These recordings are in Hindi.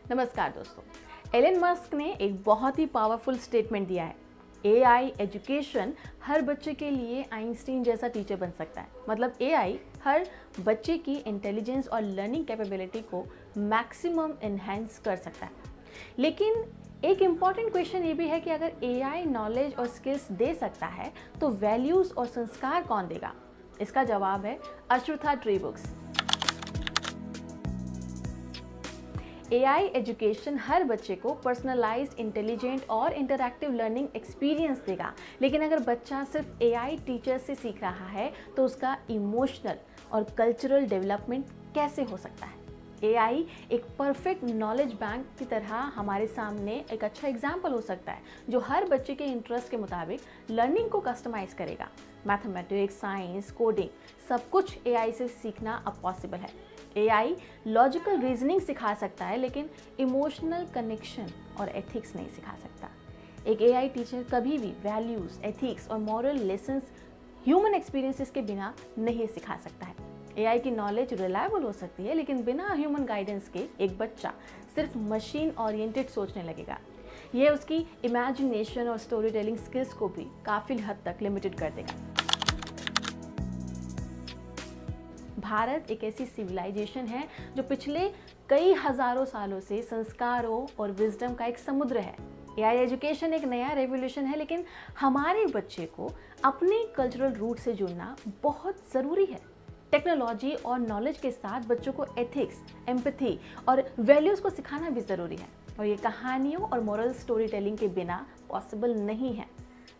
नमस्कार दोस्तों। एलन मस्क ने एक बहुत ही पावरफुल स्टेटमेंट दिया है। एआई एजुकेशन हर बच्चे के लिए आइंस्टीन जैसा टीचर बन सकता है। मतलब एआई हर बच्चे की इंटेलिजेंस और लर्निंग कैपेबिलिटी को मैक्सिमम एनहांस कर सकता है। लेकिन एक इम्पॉर्टेंट क्वेश्चन ये भी है कि अगर एआई नॉलेज और स्किल्स दे सकता है तो वैल्यूज और संस्कार कौन देगा? इसका जवाब है अश्वत्था ट्री बुक्स। एआई एजुकेशन हर बच्चे को पर्सनलाइज्ड, इंटेलिजेंट और इंटरैक्टिव लर्निंग एक्सपीरियंस देगा। लेकिन अगर बच्चा सिर्फ एआई टीचर से सीख रहा है तो उसका इमोशनल और कल्चरल डेवलपमेंट कैसे हो सकता है? एआई एक परफेक्ट नॉलेज बैंक की तरह हमारे सामने एक अच्छा एग्जाम्पल हो सकता है जो हर बच्चे के इंटरेस्ट के मुताबिक लर्निंग को कस्टमाइज करेगा। मैथमेटिक्स, साइंस, कोडिंग सब कुछ एआई से सीखना अब पॉसिबल है। एआई लॉजिकल रीजनिंग सिखा सकता है लेकिन इमोशनल कनेक्शन और एथिक्स नहीं सिखा सकता। एक एआई टीचर कभी भी वैल्यूज, एथिक्स और मॉरल लेसन्स ह्यूमन एक्सपीरियंसेस के बिना नहीं सिखा सकता है। एआई की नॉलेज रिलायबल हो सकती है लेकिन बिना ह्यूमन गाइडेंस के एक बच्चा सिर्फ मशीन ओरिएंटेड सोचने लगेगा। यह उसकी इमेजिनेशन और स्टोरी टेलिंग स्किल्स को भी काफ़ी हद तक लिमिटेड कर देगा। भारत एक ऐसी सिविलाइजेशन है जो पिछले कई हजारों सालों से संस्कारों और विजडम का एक समुद्र है। एआई एजुकेशन एक नया रेवोल्यूशन है लेकिन हमारे बच्चे को अपने कल्चरल रूट से जुड़ना बहुत ज़रूरी है। टेक्नोलॉजी और नॉलेज के साथ बच्चों को एथिक्स, एम्पैथी और वैल्यूज़ को सिखाना भी ज़रूरी है और ये कहानियों और मॉरल स्टोरी टेलिंग के बिना पॉसिबल नहीं है।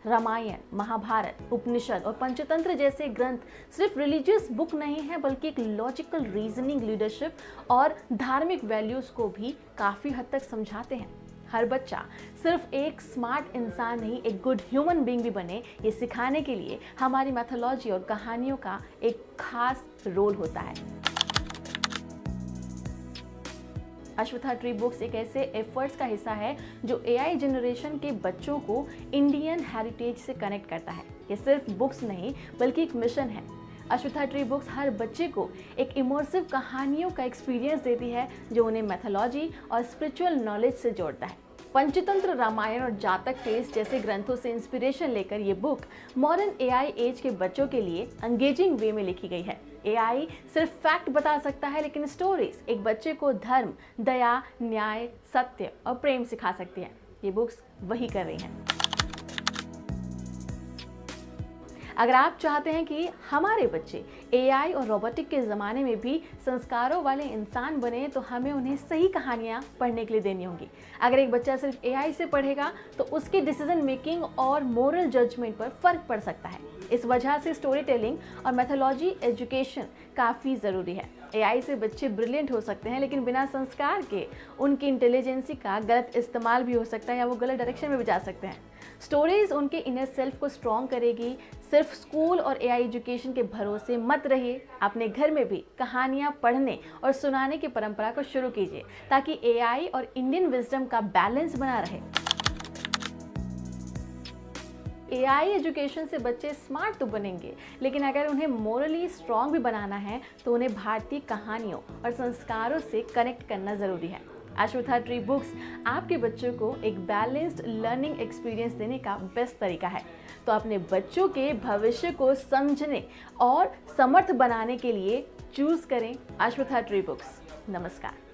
रामायण, महाभारत, उपनिषद और पंचतंत्र जैसे ग्रंथ सिर्फ रिलीजियस बुक नहीं है बल्कि एक लॉजिकल रीजनिंग, लीडरशिप और धार्मिक वैल्यूज़ को भी काफ़ी हद तक समझाते हैं। हर बच्चा सिर्फ एक स्मार्ट इंसान नहीं, एक गुड ह्यूमन बीइंग भी बने, ये सिखाने के लिए हमारी मैथोलॉजी और कहानियों का एक खास रोल होता है। अश्वत्था ट्री बुक्स एक ऐसे एफर्ट्स का हिस्सा है जो एआई जनरेशन के बच्चों को इंडियन हेरिटेज से कनेक्ट करता है। ये सिर्फ बुक्स नहीं बल्कि एक मिशन है। अश्वत्था ट्री बुक्स हर बच्चे को एक इमर्सिव कहानियों का एक्सपीरियंस देती है जो उन्हें मैथोलॉजी और स्पिरिचुअल नॉलेज से जोड़ता है। पंचतंत्र, रामायण और जातक टेल्स जैसे ग्रंथों से इंस्पिरेशन लेकर ये बुक मॉडर्न एआई एज के बच्चों के लिए एंगेजिंग वे में लिखी गई है। एआई सिर्फ फैक्ट बता सकता है लेकिन स्टोरीज एक बच्चे को धर्म, दया, न्याय, सत्य और प्रेम सिखा सकती है। ये बुक्स वही कर रही हैं। अगर आप चाहते हैं कि हमारे बच्चे एआई और रोबोटिक के ज़माने में भी संस्कारों वाले इंसान बने तो हमें उन्हें सही कहानियाँ पढ़ने के लिए देनी होंगी। अगर एक बच्चा सिर्फ एआई से पढ़ेगा तो उसकी डिसीजन मेकिंग और मोरल जजमेंट पर फ़र्क पड़ सकता है। इस वजह से स्टोरी टेलिंग और मैथोलॉजी एजुकेशन काफ़ी ज़रूरी है। एआई से बच्चे ब्रिलियंट हो सकते हैं लेकिन बिना संस्कार के उनकी इंटेलिजेंसी का गलत इस्तेमाल भी हो सकता है या वो गलत डायरेक्शन में भी जा सकते हैं। स्टोरीज उनके इनर सेल्फ को स्ट्रॉन्ग करेगी। सिर्फ स्कूल और एआई एजुकेशन के भरोसे मत रहिए, अपने घर में भी कहानियाँ पढ़ने और सुनाने की परंपरा को शुरू कीजिए ताकि एआई और इंडियन विजडम का बैलेंस बना रहे। एआई एजुकेशन से बच्चे स्मार्ट तो बनेंगे लेकिन अगर उन्हें मोरली स्ट्रॉन्ग भी बनाना है तो उन्हें भारतीय कहानियों और संस्कारों से कनेक्ट करना ज़रूरी है। अश्वत्था ट्री बुक्स आपके बच्चों को एक बैलेंस्ड लर्निंग एक्सपीरियंस देने का बेस्ट तरीका है। तो अपने बच्चों के भविष्य को समझने और समर्थ बनाने के लिए चूज़ करें अश्वत्था ट्री बुक्स। नमस्कार।